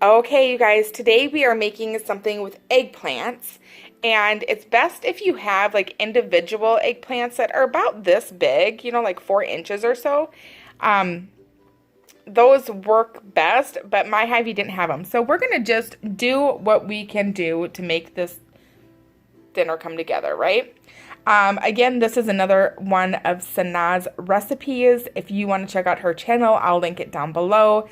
Okay, you guys, today we are making something with eggplants, and it's best if you have like individual eggplants that are about this big, you know, like 4 inches or so. Those work best, but my Hy-Vee didn't have them. So we're going to just do what we can do to make this dinner come together, right? Again, this is another one of Sanna's recipes. If you want to check out her channel, I'll link it down below.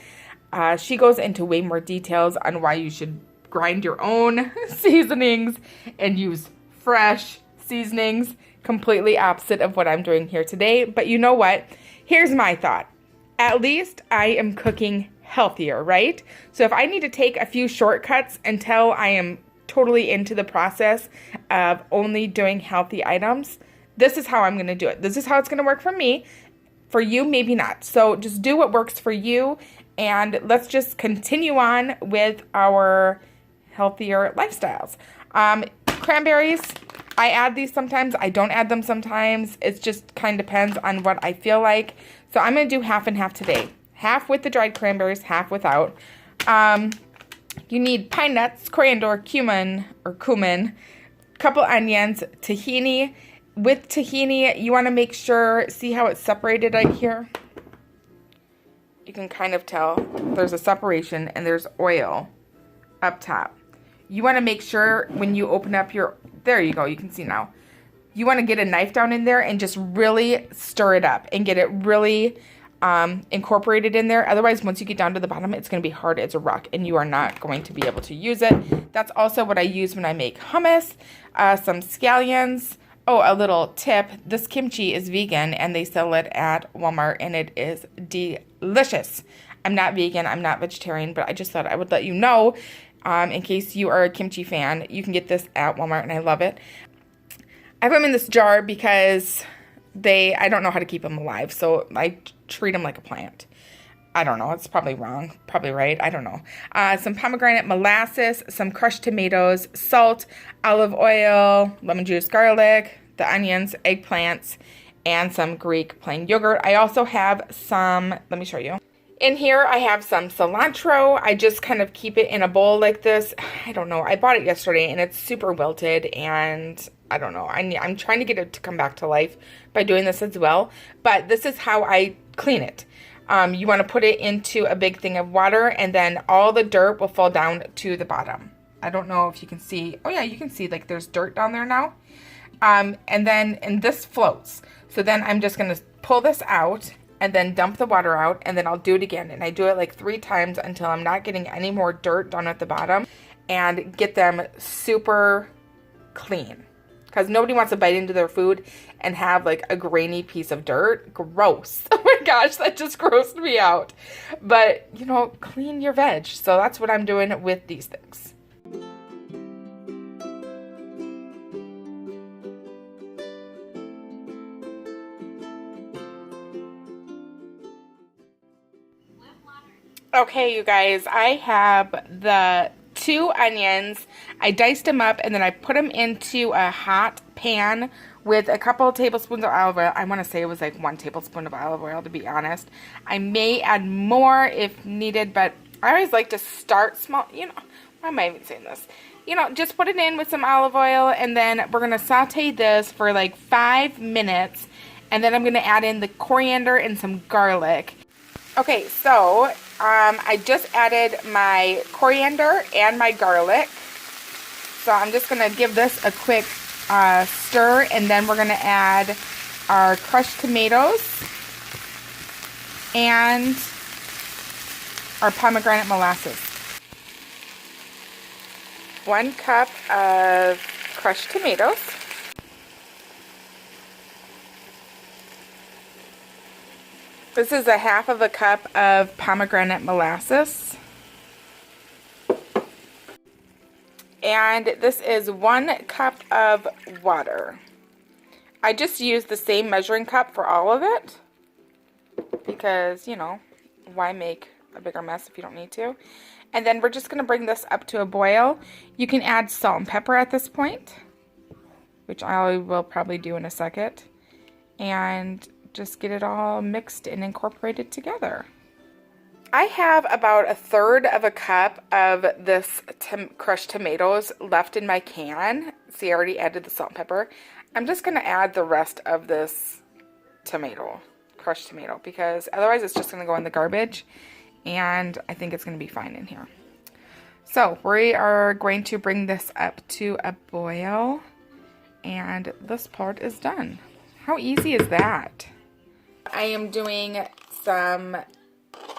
She goes into way more details on why you should grind your own seasonings and use fresh seasonings, completely opposite of what I'm doing here today. But you know what? Here's my thought. At least I am cooking healthier, right? So if I need to take a few shortcuts until I am totally into the process of only doing healthy items, this is how I'm going to do it. This is how it's going to work for me. For you, maybe not. So just do what works for you, and let's just continue on with our healthier lifestyles. Cranberries, I add these sometimes. I don't add them sometimes. It just kind of depends on what I feel like. So I'm going to do half and half today. Half with the dried cranberries, half without. You need pine nuts, coriander, cumin, couple onions, tahini. With tahini, you want to make sure, see how it's separated right here? You can kind of tell there's a separation and there's oil up top. You want to make sure when you open up your, there you go, you can see now. You want to get a knife down in there and just really stir it up and get it really incorporated in there. Otherwise, once you get down to the bottom, it's going to be hard as a rock and you are not going to be able to use it. That's also what I use when I make hummus, some scallions. Oh, a little tip. This kimchi is vegan and they sell it at Walmart and it is delicious. I'm not vegan, I'm not vegetarian, but I just thought I would let you know in case you are a kimchi fan. You can get this at Walmart and I love it. I have them in this jar because I don't know how to keep them alive, so I treat them like a plant. I don't know. It's probably wrong. Probably right. I don't know. Some pomegranate molasses, some crushed tomatoes, salt, olive oil, lemon juice, garlic, the onions, eggplants, and some Greek plain yogurt. I also have some, let me show you. In here, I have some cilantro. I just kind of keep it in a bowl like this. I don't know. I bought it yesterday, and it's super wilted, and I don't know. I'm trying to get it to come back to life by doing this as well. But this is how I clean it. You want to put it into a big thing of water, and then all the dirt will fall down to the bottom. I don't know if you can see. Oh, yeah, you can see, like, there's dirt down there now. And this floats. So then I'm just going to pull this out and then dump the water out, and then I'll do it again. And I do it like 3 times until I'm not getting any more dirt down at the bottom and get them super clean. Because nobody wants to bite into their food and have like a grainy piece of dirt. Gross. Oh my gosh, that just grossed me out. But, you know, clean your veg. So that's what I'm doing with these things. Okay, you guys, I have the 2 onions. I diced them up and then I put them into a hot pan with a couple of tablespoons of olive oil. I want to say it was like 1 tablespoon of olive oil, to be honest. I may add more if needed, but I always like to start small. You know, why am I even saying this? You know, just put it in with some olive oil, and then we're going to saute this for like 5 minutes, and then I'm going to add in the coriander and some garlic. Okay, so I just added my coriander and my garlic. So I'm just going to give this a quick stir, and then we're going to add our crushed tomatoes and our pomegranate molasses. 1 cup of crushed tomatoes. This is a 1/2 cup of pomegranate molasses. And this is 1 cup of water. I just used the same measuring cup for all of it because, you know, why make a bigger mess if you don't need to? And then we're just going to bring this up to a boil. You can add salt and pepper at this point, which I will probably do in a second. And just get it all mixed and incorporated together. I have about 1/3 of a cup of this crushed tomatoes left in my can. See, I already added the salt and pepper. I'm just going to add the rest of this crushed tomato, because otherwise it's just going to go in the garbage, and I think it's going to be fine in here. So we are going to bring this up to a boil, and this part is done. How easy is that? I am doing some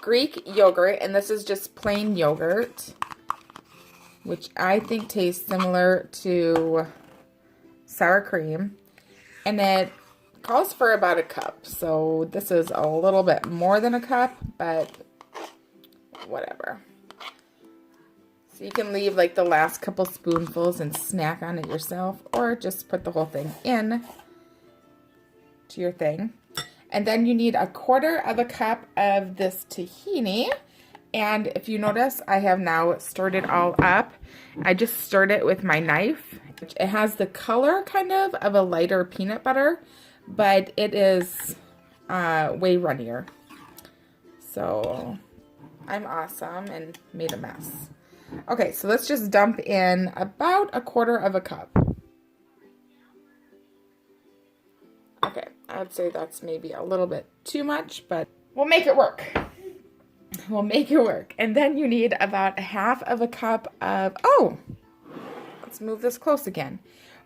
Greek yogurt, and this is just plain yogurt, which I think tastes similar to sour cream, and it calls for about a cup, so this is a little bit more than a cup, but whatever. So you can leave like the last couple spoonfuls and snack on it yourself, or just put the whole thing in to your thing. And then you need 1/4 of a cup of this tahini. And if you notice, I have now stirred it all up. I just stirred it with my knife. It has the color kind of a lighter peanut butter, but it is way runnier. So I'm awesome and made a mess. Okay, so let's just dump in about 1/4 of a cup. Okay, I'd say that's maybe a little bit too much, but we'll make it work. We'll make it work. And then you need about 1/2 of a cup of, let's move this close again.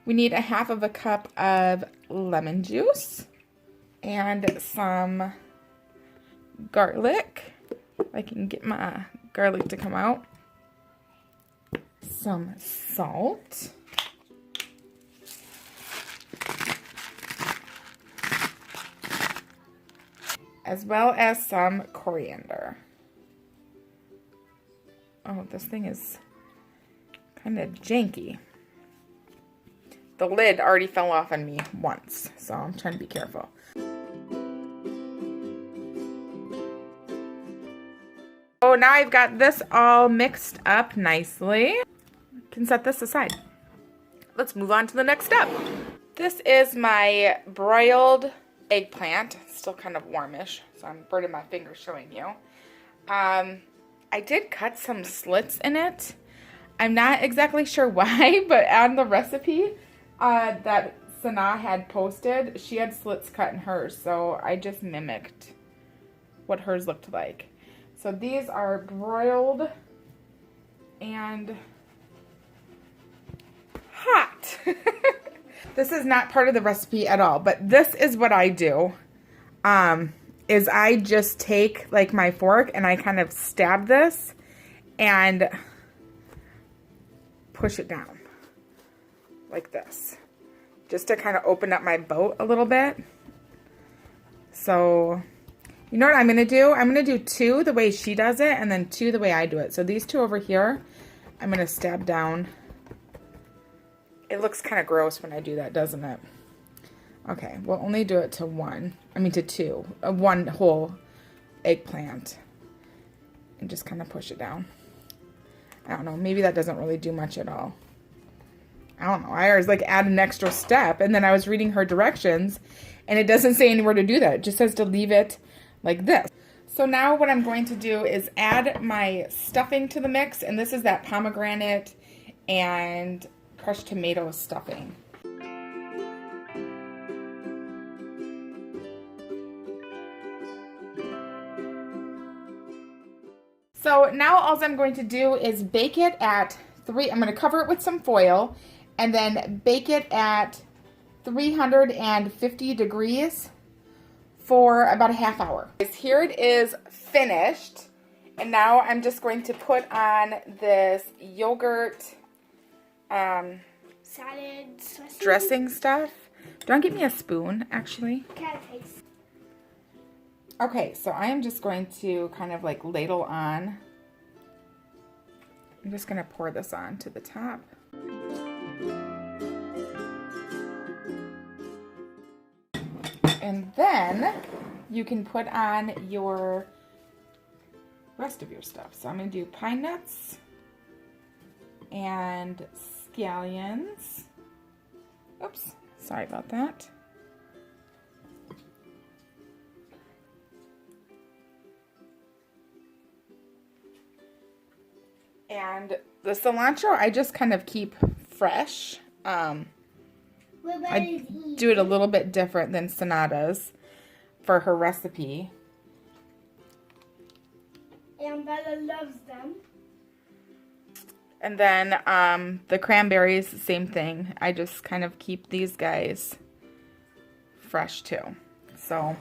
We need 1/2 of a cup of lemon juice and some garlic. If I can get my garlic to come out. Some salt. As well as some coriander. Oh, this thing is kind of janky. The lid already fell off on me once, so I'm trying to be careful. So now I've got this all mixed up nicely. Can set this aside. Let's move on to the next step. This is my broiled eggplant. It's still kind of warmish, so I'm burning my fingers showing you. I did cut some slits in it. I'm not exactly sure why, but on the recipe that Sanna had posted, she had slits cut in hers, so I just mimicked what hers looked like. So these are broiled and hot. This is not part of the recipe at all, but this is what I do. Is I just take like my fork and I kind of stab this and push it down like this, just to kind of open up my boat a little bit. So you know what I'm gonna do? I'm gonna do 2 the way she does it, and then 2 the way I do it. So these 2 over here, I'm gonna stab down. It looks kind of gross when I do that, doesn't it? Okay, we'll only do it to 2. 1 whole eggplant. And just kind of push it down. I don't know, maybe that doesn't really do much at all. I don't know, I was like add an extra step, and then I was reading her directions, and it doesn't say anywhere to do that. It just says to leave it like this. So now what I'm going to do is add my stuffing to the mix, and this is that pomegranate and crushed tomato stuffing. So now all I'm going to do is bake it at I'm going to cover it with some foil and then bake it at 350 degrees for about a half hour. Here it is finished, and now I'm just going to put on this yogurt salad dressing stuff. Don't give me a spoon, actually. Okay, so I am just going to kind of like ladle on. I'm just going to pour this on to the top. And then you can put on your rest of your stuff. So I'm going to do pine nuts and scallions. Oops, sorry about that. And the cilantro, I just kind of keep fresh. I do it a little bit different than Sanna does for her recipe. And Bella loves them. And then the cranberries, same thing. I just kind of keep these guys fresh too. So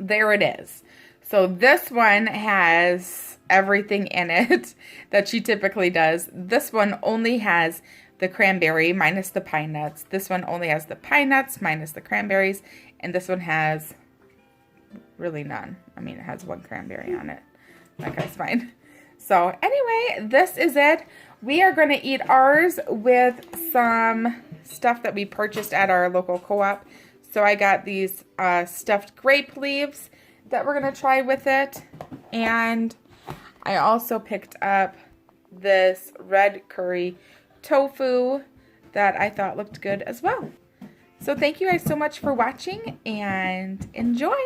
there it is. So this one has everything in it that she typically does. This one only has the cranberry minus the pine nuts. This one only has the pine nuts minus the cranberries. And this one has really none. I mean, it has one cranberry on it. That guy's fine. So anyway, this is it. We are going to eat ours with some stuff that we purchased at our local co-op. So I got these stuffed grape leaves that we're going to try with it. And I also picked up this red curry tofu that I thought looked good as well. So thank you guys so much for watching and enjoy.